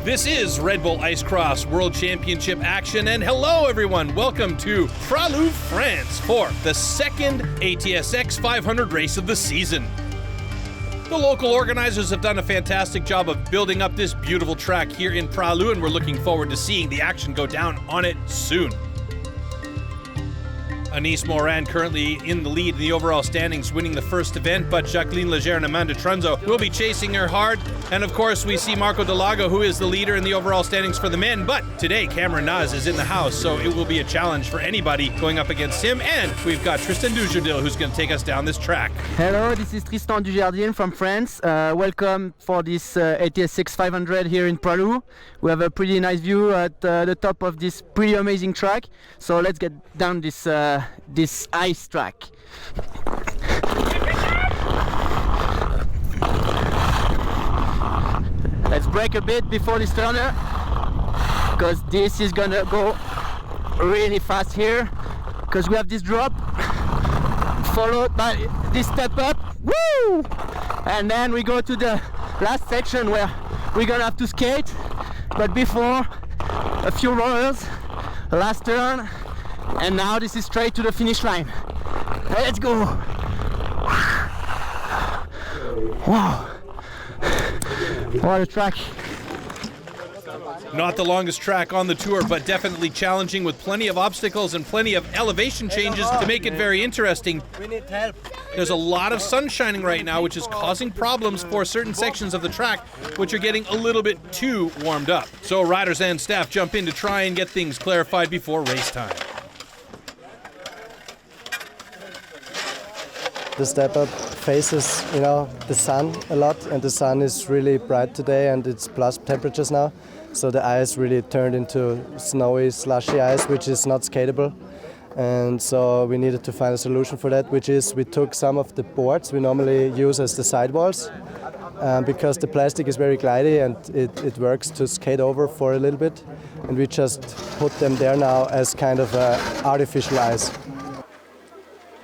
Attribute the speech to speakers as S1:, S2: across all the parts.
S1: This is Red Bull Ice Cross World Championship action, and hello everyone, welcome to Pra-Loup, France for the second ATSX 500 race of the season. The local organizers have done a fantastic job of building up this beautiful track here in Pra-Loup, and we're looking forward to seeing the action go down on it soon. Anaïs Morand currently in the lead in the overall standings, winning the first event, but Jacqueline Légère and Amanda Trunzo will be chasing her hard. And of course, we see Dallago, who is the leader in the overall standings for the men. But today, Cameron Naasz is in the house, so it will be a challenge for anybody going up against him. And we've got Tristan Dugerdil, who's going to take us down this track.
S2: Hello, this is Tristan Dugerdil from France. Welcome for this ATSX 500 here in Pra-Loup. We have a pretty nice view at the top of this pretty amazing track. So let's get down this ice track. Let's brake a bit before this turner, because this is gonna go really fast here, because we have this drop followed by this step up. Woo! And then we go to the last section where we're gonna have to skate, but before a few rollers, last turn, and now this is straight to the finish line. Let's go! Wow! What a track!
S1: Not the longest track on the tour, but definitely challenging with plenty of obstacles and plenty of elevation changes to make it very interesting.
S3: We need help.
S1: There's a lot of sun shining right now, which is causing problems for certain sections of the track, which are getting a little bit too warmed up. So riders and staff jump in to try and get things clarified before race time.
S3: The step up faces, the sun a lot, and the sun is really bright today, and it's plus temperatures now. So the ice really turned into snowy, slushy ice, which is not skatable. And so we needed to find a solution for that, which is we took some of the boards we normally use as the sidewalls, because the plastic is very glidey and it works to skate over for a little bit. And we just put them there now as kind of artificial ice.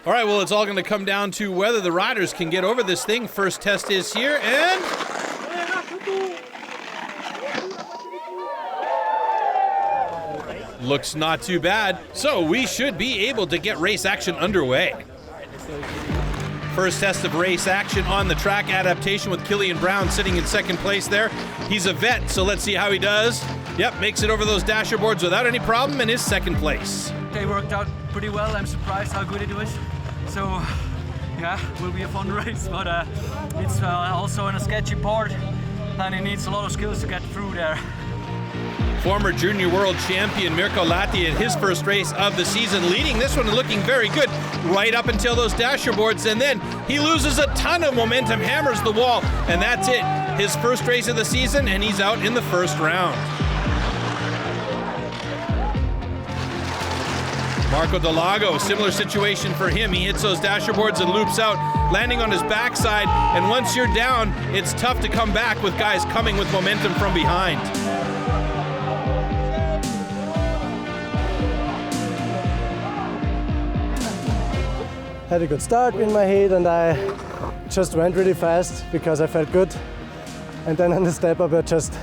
S1: All right, well, it's all going to come down to whether the riders can get over this thing. First test is here, and looks not too bad. So we should be able to get race action underway. First test of race action on the track adaptation with Kilian Braun sitting in second place there. He's a vet, so let's see how he does. Yep, makes it over those dasher boards without any problem in his second place.
S4: They worked out pretty well. I'm surprised how good it was. So, yeah, will be a fun race, but it's also in a sketchy part, and it needs a lot of skills to get through there.
S1: Former junior world champion Mirko Latti in his first race of the season, leading this one and looking very good right up until those dasher boards, and then he loses a ton of momentum, hammers the wall, and that's it. His first race of the season, and he's out in the first round. Dallago, similar situation for him. He hits those dasher boards and loops out, landing on his backside, and once you're down, it's tough to come back with guys coming with momentum from behind.
S3: Had a good start in my heat, and I just went really fast because I felt good. And then on the step up, I just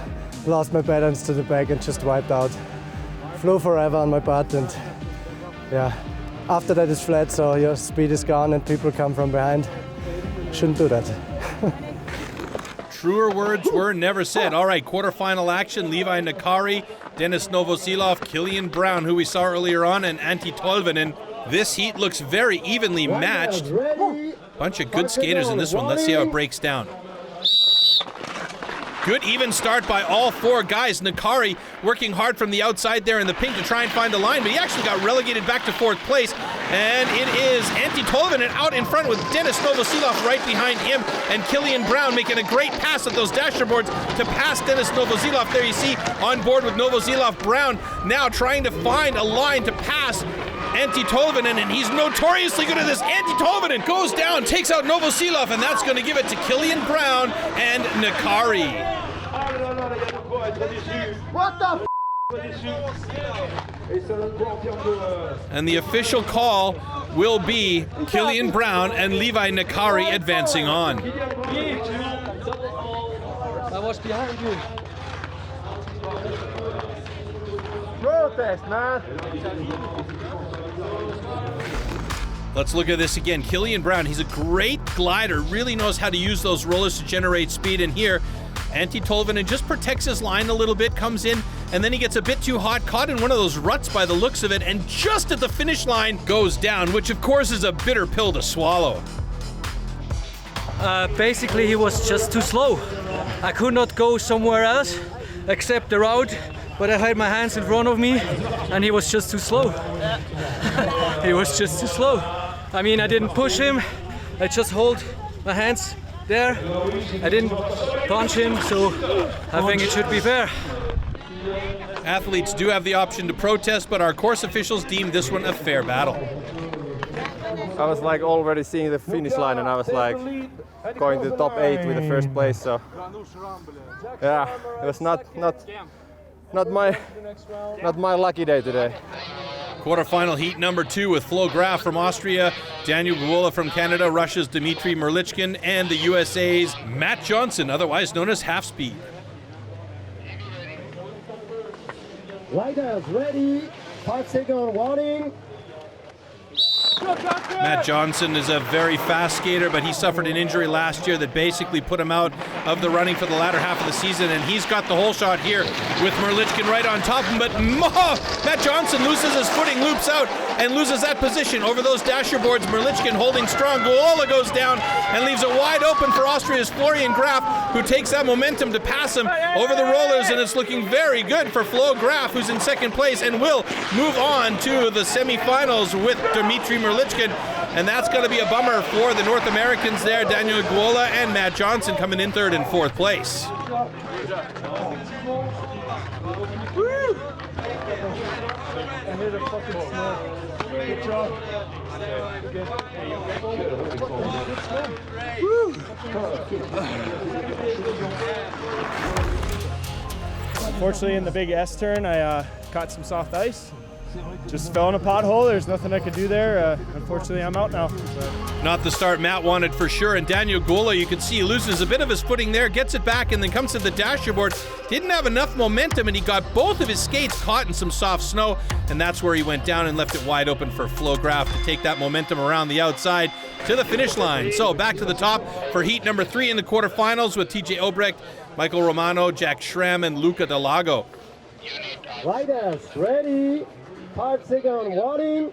S3: lost my balance to the back and just wiped out. Flew forever on my butt, and yeah, after that it's flat, so your speed is gone and people come from behind. Shouldn't do that.
S1: Truer words were never said. All right, quarterfinal action. Levi Nakari, Dennis Novosilov, Kilian Braun, who we saw earlier on, and Antti Tolvanen. This heat looks very evenly matched. Bunch of good skaters in this one. Let's see how it breaks down. Good even start by all four guys. Nakari working hard from the outside there in the pink to try and find a line, but he actually got relegated back to fourth place. And it is Antti Tolvanen out in front with Dennis Novosilov right behind him, and Kilian Braun making a great pass at those dasher boards to pass Dennis Novosilov. There you see on board with Novosilov. Braun now trying to find a line to pass Antti Tolvanen, and he's notoriously good at this. Antti Tolvanen goes down, takes out Novosilov, and that's going to give it to Kilian Braun and Nakari.
S3: What the
S1: And the official call will be Kilian Braun and Levi Nakari advancing on.
S4: I was behind you.
S5: Protest, man.
S1: Let's look at this again. Kilian Braun, he's a great glider, really knows how to use those rollers to generate speed. And here, Antti Tolvanen just protects his line a little bit, comes in, and then he gets a bit too hot, caught in one of those ruts by the looks of it, and just at the finish line goes down, which of course is a bitter pill to swallow.
S4: Basically, he was just too slow. I could not go somewhere else except the route, but I had my hands in front of me, and he was just too slow. He was just too slow. I mean, I didn't push him. I just hold my hands there. I didn't punch him, so I think it should be fair.
S1: Athletes do have the option to protest, but our course officials deemed this one a fair battle.
S5: I was like already seeing the finish line, and I was like going to the top 8 with the first place. So yeah, it was not my lucky day today.
S1: Quarterfinal heat number 2 with Flo Graf from Austria, Daniel Gwola from Canada, Russia's Dmitry Merlichkin, and the USA's Matt Johnson, otherwise known as Half Speed.
S6: Riders ready, 5-second warning.
S1: Matt Johnson is a very fast skater, but he suffered an injury last year that basically put him out of the running for the latter half of the season, and he's got the whole shot here with Merlichkin right on top of him, but Matt Johnson loses his footing, loops out, and loses that position over those dasher boards. Merlichkin holding strong. Gwola goes down and leaves it wide open for Austria's Florian Graf, who takes that momentum to pass him over the rollers, and it's looking very good for Flo Graf, who's in second place and will move on to the semifinals with Dmitry Merlichkin, and that's going to be a bummer for the North Americans there. Daniel Gwola and Matt Johnson coming in 3rd and 4th place.
S7: Unfortunately, in the big S turn, I caught some soft ice. Just fell in a pothole. There's nothing I could do there. Unfortunately, I'm out now.
S1: Not the start Matt wanted for sure. And Daniel Gwola, you can see he loses a bit of his footing there, gets it back, and then comes to the dasher board. Didn't have enough momentum, and he got both of his skates caught in some soft snow, and that's where he went down and left it wide open for Flo Graf to take that momentum around the outside to the finish line. So back to the top for heat number 3 in the quarterfinals with TJ Obrecht, Michael Romano, Jack Schramm, and Luca Dallago.
S6: Riders ready, 5-second warning.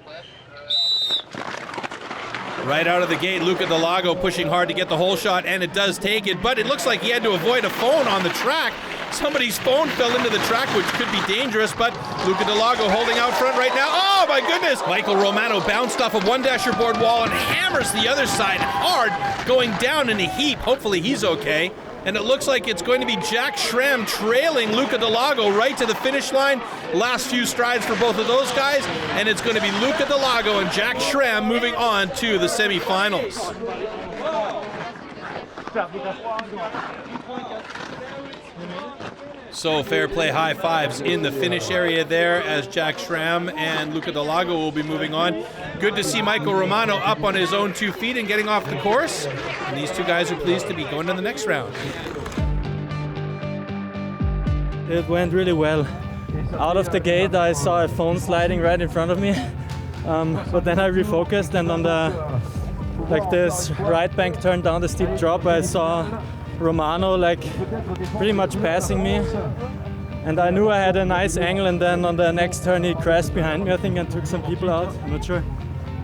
S1: Right out of the gate, Luca Dallago pushing hard to get the whole shot, and it does take it, but it looks like he had to avoid a phone on the track. Somebody's phone fell into the track, which could be dangerous, but Luca Dallago holding out front right now. Oh my goodness! Michael Romano bounced off of one dasher board wall and hammers the other side hard, going down in a heap. Hopefully he's okay. And it looks like it's going to be Jack Schramm trailing Luca Dallago right to the finish line. Last few strides for both of those guys, and it's going to be Luca Dallago and Jack Schramm moving on to the semifinals. So fair play high fives in the finish area there as Jack Schramm and Luca Dallago will be moving on. Good to see Michael Romano up on his own 2 feet and getting off the course. And these two guys are pleased to be going to the next round.
S8: It went really well. Out of the gate, I saw a phone sliding right in front of me, but then I refocused, and on this right bank turn down the steep drop, I saw Romano pretty much passing me, and I knew I had a nice angle, and then on the next turn he crashed behind me, I think, and took some people out, I'm not sure.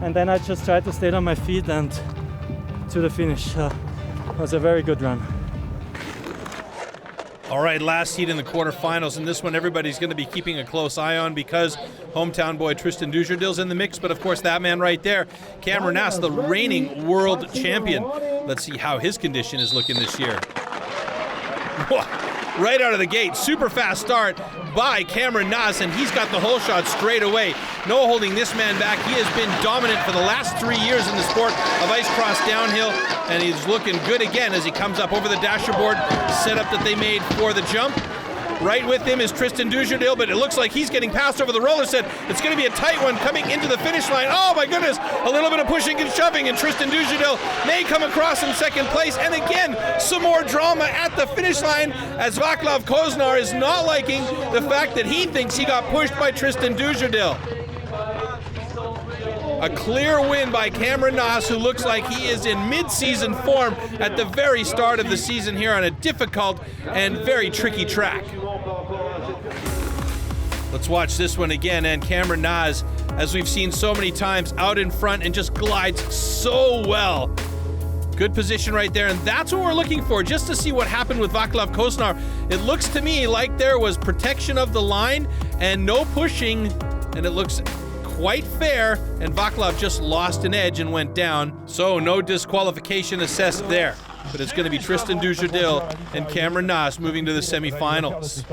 S8: And then I just tried to stay on my feet and to the finish. It was a very good run.
S1: All right, last heat in the quarterfinals, and this one everybody's going to be keeping a close eye on because hometown boy Tristan Dugerdil's in the mix, but of course that man right there, Cameron Naasz, the reigning world champion. Let's see how his condition is looking this year. Right out of the gate, super fast start by Cameron Naasz, and he's got the whole shot straight away. No holding this man back. He has been dominant for the last 3 years in the sport of ice cross downhill, and he's looking good again as he comes up over the dasher board setup that they made for the jump. Right with him is Tristan Dugerdil, but it looks like he's getting passed over the roller set. It's going to be a tight one coming into the finish line. Oh my goodness, a little bit of pushing and shoving, and Tristan Dugerdil may come across in second place. And again, some more drama at the finish line as Václav Koznar is not liking the fact that he thinks he got pushed by Tristan Dugerdil. A clear win by Cameron Naasz, who looks like he is in mid-season form at the very start of the season here on a difficult and very tricky track. Let's watch this one again, and Cameron Naasz, as we've seen so many times, out in front and just glides so well. Good position right there, and that's what we're looking for, just to see what happened with Václav Koznar. It looks to me like there was protection of the line and no pushing, and it looks quite fair, and Václav just lost an edge and went down. So no disqualification assessed there, but it's going to be Tristan Dugerdil and Cameron Naasz moving to the semifinals.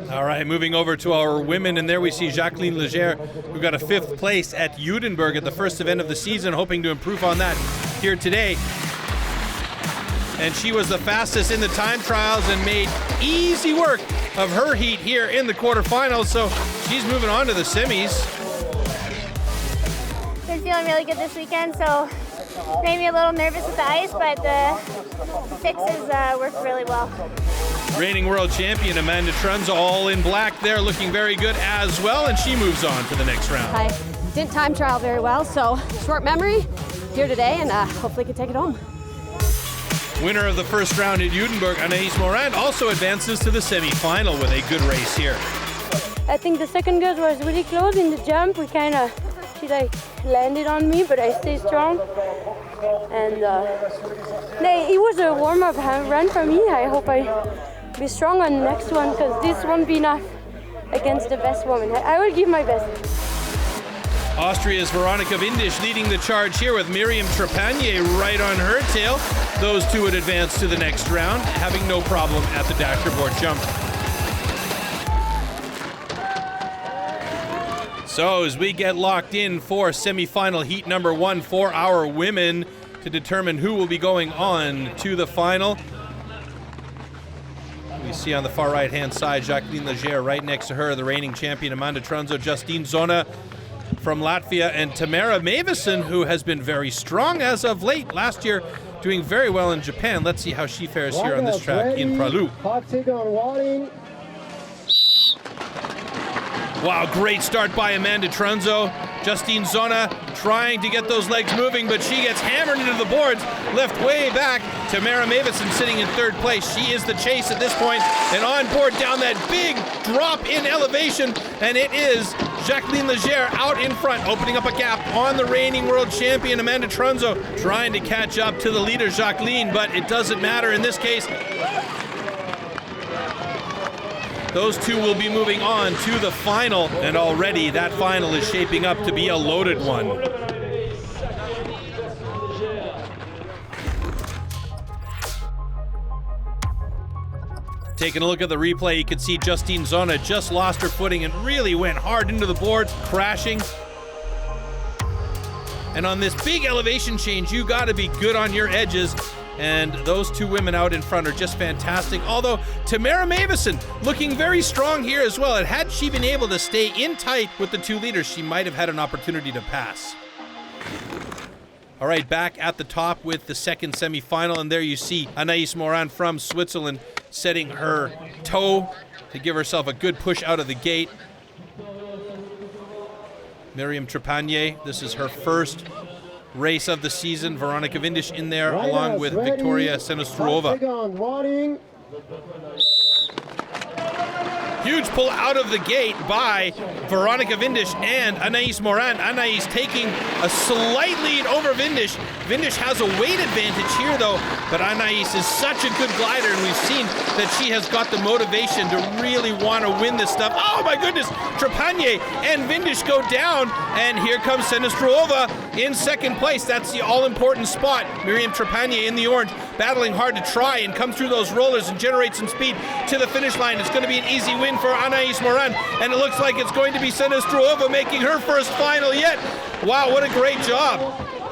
S1: All right, moving over to our women, and there we see Jacqueline Légère, who got a 5th place at Judenburg at the first event of the season, hoping to improve on that here today. And she was the fastest in the time trials and made easy work of her heat here in the quarterfinals, so she's moving on to the semis.
S9: Been feeling really good this weekend, so made me a little nervous with the ice, but the fixes worked really well.
S1: Reigning world champion Amanda Trunzo, all in black there, looking very good as well, and she moves on to the next round.
S10: I didn't time trial very well, so short memory here today, and hopefully can take it home.
S1: Winner of the first round at Judenburg, Anaïs Morand, also advances to the semi-final with a good race here.
S11: I think the second girl was really close in the jump. She landed on me, but I stayed strong. And it was a warm-up run for me. I hope I be strong on the next one, because this won't be enough against the best woman. I will give my best.
S1: Austria's Veronika Windisch leading the charge here with Miriam Trepanier right on her tail. Those two would advance to the next round, having no problem at the dasherboard jump. So as we get locked in for semifinal heat number 1 for our women to determine who will be going on to the final. We see on the far right-hand side Jacqueline Légère, right next to her, the reigning champion Amanda Trunzo, Justine Zona from Latvia, and Tamara Mavison, who has been very strong as of late. Last year, doing very well in Japan. Let's see how she fares here on this track in Pra-Loup. Wow, great start by Amanda Trunzo. Justine Zona trying to get those legs moving, but she gets hammered into the boards, left way back. Tamara Mavison sitting in 3rd place. She is the chase at this point, and on board down that big drop in elevation, and it is Jacqueline Légère out in front, opening up a gap on the reigning world champion Amanda Trunzo, trying to catch up to the leader Jacqueline, but it doesn't matter in this case. Those two will be moving on to the final, and already that final is shaping up to be a loaded one. Taking a look at the replay, you can see Justine Zona just lost her footing and really went hard into the boards, crashing. And on this big elevation change, you gotta be good on your edges. And those two women out in front are just fantastic. Although Tamara Mavison looking very strong here as well. And had she been able to stay in tight with the two leaders, she might have had an opportunity to pass. All right, back at the top with the second semifinal, and there you see Anaïs Morand from Switzerland setting her toe to give herself a good push out of the gate. Miriam Trepanier, this is her first race of the season. Veronika Windisch in there along with Victoria Senostruova. Huge pull out of the gate by Veronika Windisch and Anaïs Morand. Anaïs taking a slight lead over Windisch. Windisch has a weight advantage here though, but Anaïs is such a good glider, and we've seen that she has got the motivation to really want to win this stuff. Oh my goodness, Trepanier and Windisch go down, and here comes Senostruova in second place. That's the all-important spot. Miriam Trepanier in the orange, battling hard to try and come through those rollers and generate some speed to the finish line. It's going to be an easy win for Anaïs Morand, and it looks like it's going to be Senostruova making her first final yet. Wow, what a great job.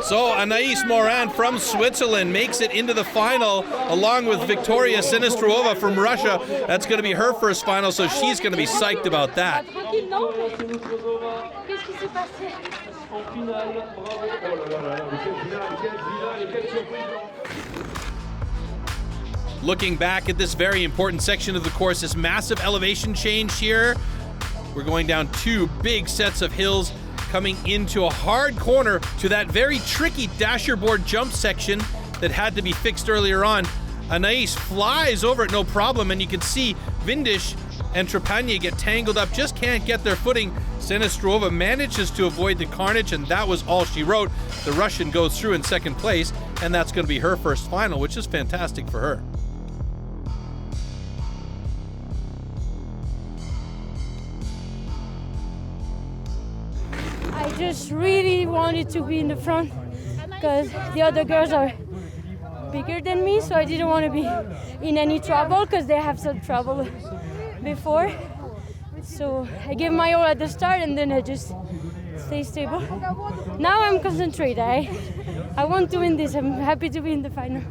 S1: So Anaïs Morand from Switzerland makes it into the final along with Victoria Sinistrova from Russia. That's going to be her first final, so she's going to be psyched about that. Looking back at this very important section of the course, this massive elevation change here. We're going down 2 big sets of hills, coming into a hard corner to that very tricky dasher board jump section that had to be fixed earlier on. Anaïs flies over it no problem, and you can see Vindish and Trepanier get tangled up, just can't get their footing. Sinistrova manages to avoid the carnage, and that was all she wrote. The Russian goes through in second place, and that's going to be her first final, which is fantastic for her.
S11: I just really wanted to be in the front because the other girls are bigger than me, so I didn't want to be in any trouble because they have some trouble before. So I gave my all at the start and then I just stay stable. Now I'm concentrated. I want to win this. I'm happy to be in the final.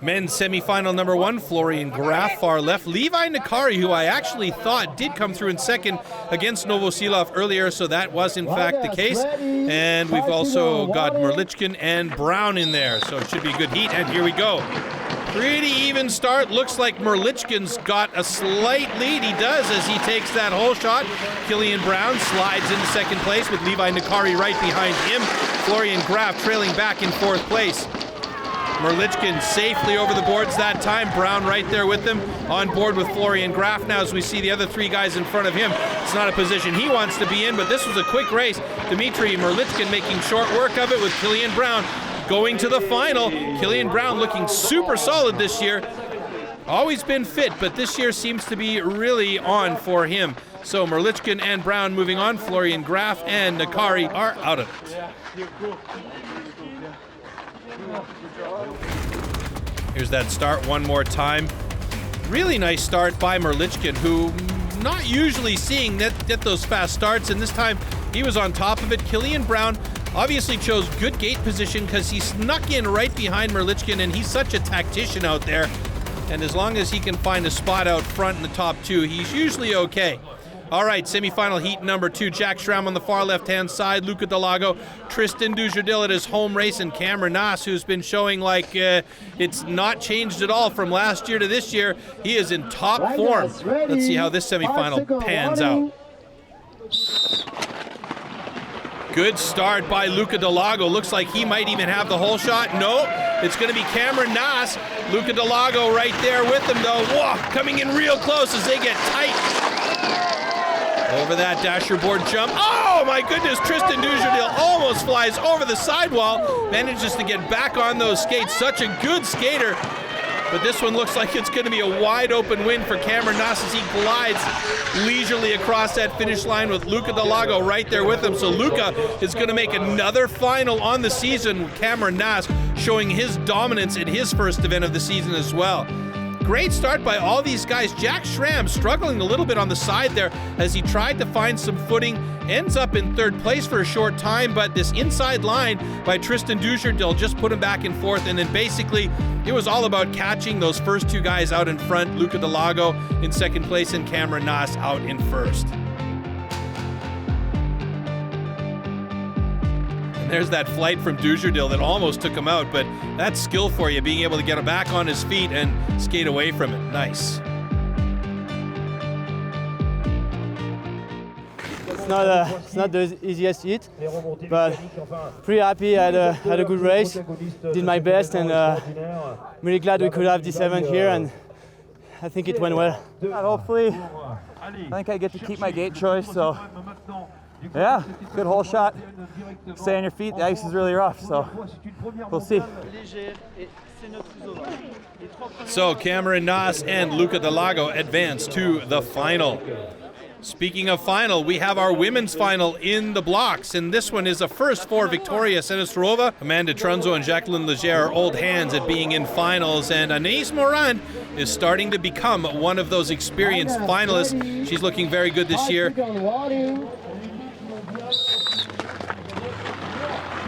S1: Men's semifinal number 1, Florian Graf, far left. Levi Nakari, who I actually thought did come through in second against Novosilov earlier, so that was in fact the case. And we've also got Merlichkin and Braun in there, so it should be a good heat. And here we go. Pretty even start. Looks like Merlichkin's got a slight lead. He does as he takes that whole shot. Kilian Braun slides into second place with Levi Nakari right behind him. Florian Graf trailing back in 4th place. Merlichkin safely over the boards that time. Braun right there with him, on board with Florian Graf now as we see the other 3 guys in front of him. It's not a position he wants to be in, but this was a quick race. Dmitry Merlichkin making short work of it with Kilian Braun going to the final. Kilian Braun looking super solid this year. Always been fit, but this year seems to be really on for him. So Merlichkin and Braun moving on. Florian Graf and Nakari are out of it. Here's that start one more time. Really nice start by Merlichkin, who not usually seeing get those fast starts, and this time he was on top of it. Kilian Braun obviously chose good gate position because he snuck in right behind Merlichkin, and he's such a tactician out there. And as long as he can find a spot out front in the top 2, he's usually okay. All right, semifinal heat number 2. Jack Schramm on the far left-hand side, Luca Dallago, Tristan Dugerdil at his home race, and Cameron Naasz, who's been showing like it's not changed at all from last year to this year. He is in top form. Let's see how this semifinal pans out. Good start by Luca Dallago. Looks like he might even have the whole shot. No, it's going to be Cameron Naasz. Luca Dallago right there with him, though. Whoa, coming in real close as they get tight. Over that dasher board jump. Oh my goodness, Tristan Dugerdil almost flies over the sidewall. Manages to get back on those skates. Such a good skater. But this one looks like it's going to be a wide open win for Cameron Naasz as he glides leisurely across that finish line with Luca Dallago right there with him. So Luca is going to make another final on the season with Cameron Naasz showing his dominance in his first event of the season as well. Great start by all these guys. Jack Schramm struggling a little bit on the side there as he tried to find some footing. Ends up in 3rd place for a short time, but this inside line by Tristan Dugerdil just put him back in 4th, and then basically it was all about catching those first 2 guys out in front. Luca Dallago in 2nd place and Cameron Naasz out in 1st. There's that flight from Dugerdil that almost took him out, but that's skill for you, being able to get him back on his feet and skate away from it. Nice.
S12: It's not the easiest heat, but pretty happy. I had a good race, did my best, and really glad we could have this event here, and I think it went well. And hopefully, I think I get to keep my gate choice, so yeah, good whole shot. Stay on your feet, the ice is really rough, so we'll see.
S1: So Cameron Naasz and Luca Dallago advance to the final. Speaking of final, we have our women's final in the blocks, and this one is a first for Victoria Sinistrova. Amanda Trunzo and Jacqueline Légère are old hands at being in finals, and Anaïs Morand is starting to become one of those experienced finalists. She's looking very good this year.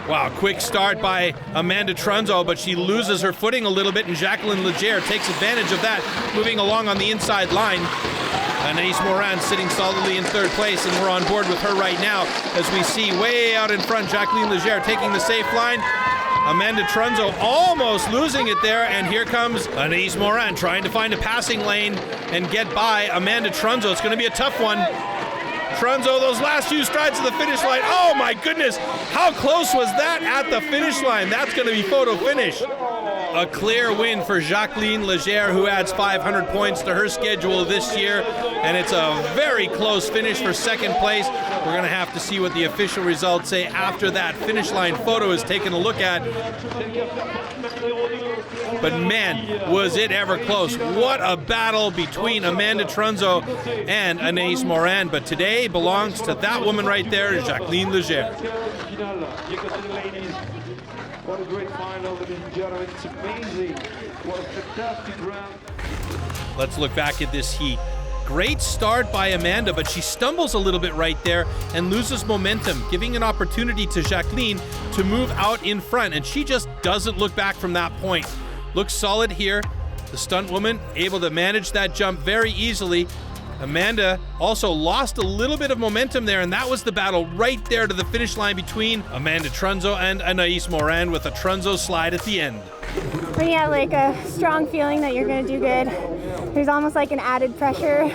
S1: Wow, quick start by Amanda Trunzo, but she loses her footing a little bit, and Jacqueline Légère takes advantage of that, moving along on the inside line. Anaïs Morand sitting solidly in third place, and we're on board with her right now as we see way out in front Jacqueline Légère taking the safe line. Amanda Trunzo almost losing it there, and here comes Anaïs Morand trying to find a passing lane and get by Amanda Trunzo. It's going to be a tough one. Trunzo, those last few strides to the finish line. Oh my goodness, how close was that at the finish line? That's going to be photo finish. A clear win for Jacqueline Légère, who adds 500 points to her schedule this year, and it's a very close finish for second place. We're going to have to see what the official results say after that finish line photo is taken a look at. But man, was it ever close. What a battle between Amanda Trunzo and Anaïs Morand. But today belongs to that woman right there, Jacqueline Légère.
S13: What a great final, ladies and gentlemen. It's amazing. What a fantastic round.
S1: Let's look back at this heat. Great start by Amanda, but she stumbles a little bit right there and loses momentum, giving an opportunity to Jacqueline to move out in front, and she just doesn't look back from that point. Looks solid here. The stunt woman able to manage that jump very easily. Amanda also lost a little bit of momentum there, and that was the battle right there to the finish line between Amanda Trunzo and Anaïs Morand, with a Trunzo slide at the end.
S9: When you have like a strong feeling that you're going to do good, there's almost like an added pressure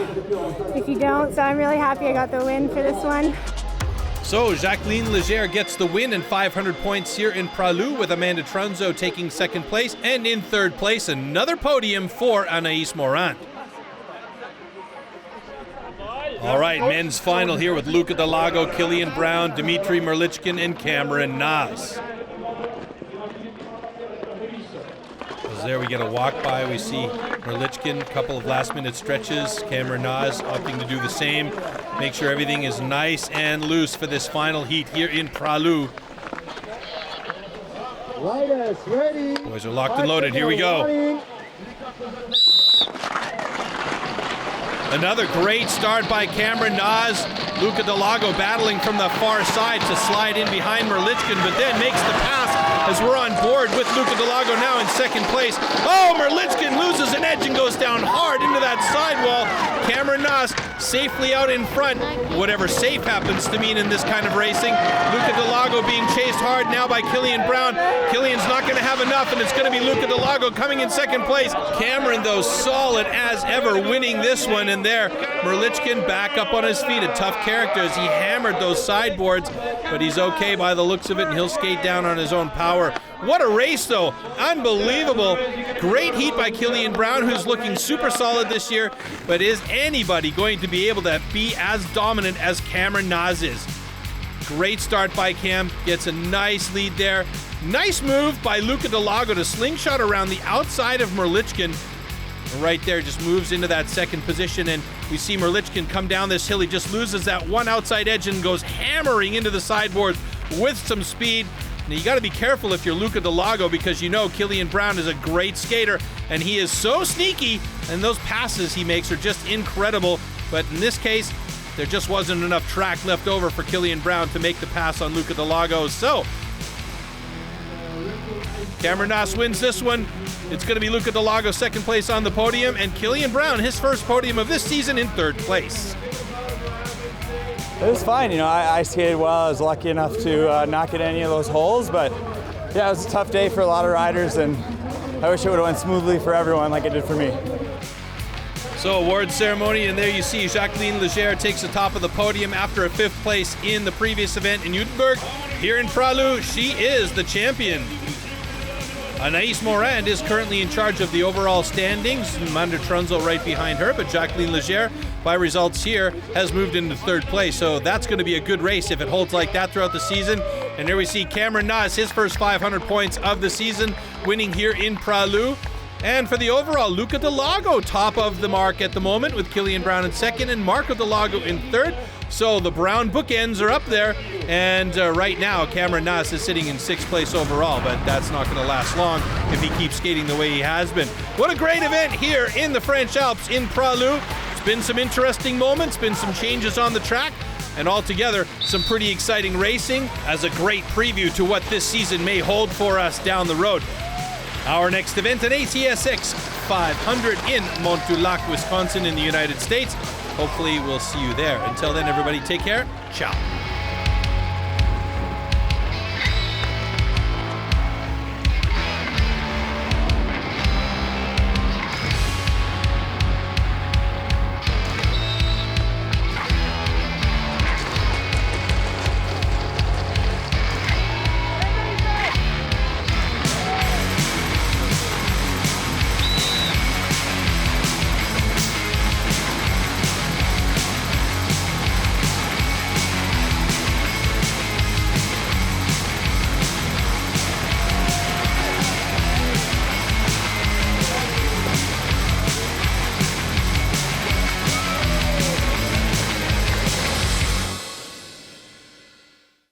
S9: if you don't. So I'm really happy I got the win for this one.
S1: So Jacqueline Légère gets the win and 500 points here in Pra-Loup, with Amanda Trunzo taking second place, and in third place another podium for Anaïs Morand. All right, men's final here with Luca Dallago, Kilian Braun, Dimitri Merlichkin, and Cameron Naasz. As there we get a walk by, we see Merlichkin, a couple of last minute stretches, Cameron Naasz opting to do the same. Make sure everything is nice and loose for this final heat here in Pra-Loup.
S6: Riders ready.
S1: Boys are locked and loaded, here we go. Another great start by Cameron Naasz. Luca Dallago battling from the far side to slide in behind Merlichkin, but then makes the pass as we're on board with Luca Dallago now in second place. Oh, Merlichkin loses an edge and goes down hard into that sidewall. Cameron Naasz safely out in front, whatever safe happens to mean in this kind of racing. Luca Dallago being chased hard now by Kilian Braun. Kilian's not going to have enough, and it's going to be Luca Dallago coming in second place. Cameron, though, solid as ever, winning this one, and there, Merlichkin back up on his feet. A tough character as he hammered those sideboards, but he's okay by the looks of it, and he'll skate down on his own power. What a race, though. Unbelievable. Great heat by Kilian Braun, who's looking super solid this year, but is anybody going to be able to be as dominant as Cameron Naasz is? Great start by Cam, gets a nice lead there. Nice move by Luca Dallago to slingshot around the outside of Merlichkin. Right there, just moves into that second position, and we see Merlichkin come down this hill. He just loses that one outside edge and goes hammering into the sideboard with some speed. Now you got to be careful if you're Luca Dallago, because you know Kilian Braun is a great skater, and he is so sneaky, and those passes he makes are just incredible. But in this case, there just wasn't enough track left over for Kilian Braun to make the pass on Luca Dallago. So Cameron Naasz wins this one. It's going to be Luca Dallago second place on the podium, and Kilian Braun his first podium of this season in third place.
S14: It was fine, you know, I skated well. I was lucky enough to not get any of those holes, but yeah, it was a tough day for a lot of riders, and I wish it would have went smoothly for everyone like it did for me.
S1: So awards ceremony, and there you see Jacqueline Légère takes the top of the podium after a fifth place in the previous event in Utenburg. Here in Pra-Loup, she is the champion. Anaïs Morand is currently in charge of the overall standings. Amanda Trunzo right behind her, but Jacqueline Légère, by results here, has moved into third place. So that's going to be a good race if it holds like that throughout the season. And here we see Cameron Naasz, his first 500 points of the season, winning here in Pra-Loup. And for the overall, Luca Dallago top of the mark at the moment, with Kilian Braun in second and Marco Dallago in third. So the Brown bookends are up there, and right now Cameron Naasz is sitting in sixth place overall, but that's not going to last long if he keeps skating the way he has been. What a great event here in the French Alps in Pra-Loup. It's been some interesting moments, been some changes on the track, and altogether some pretty exciting racing as a great preview to what this season may hold for us down the road. Our next event, an ATSX 500 in Mont-du-Lac, Wisconsin in the United States. Hopefully we'll see you there. Until then, everybody, take care. Ciao.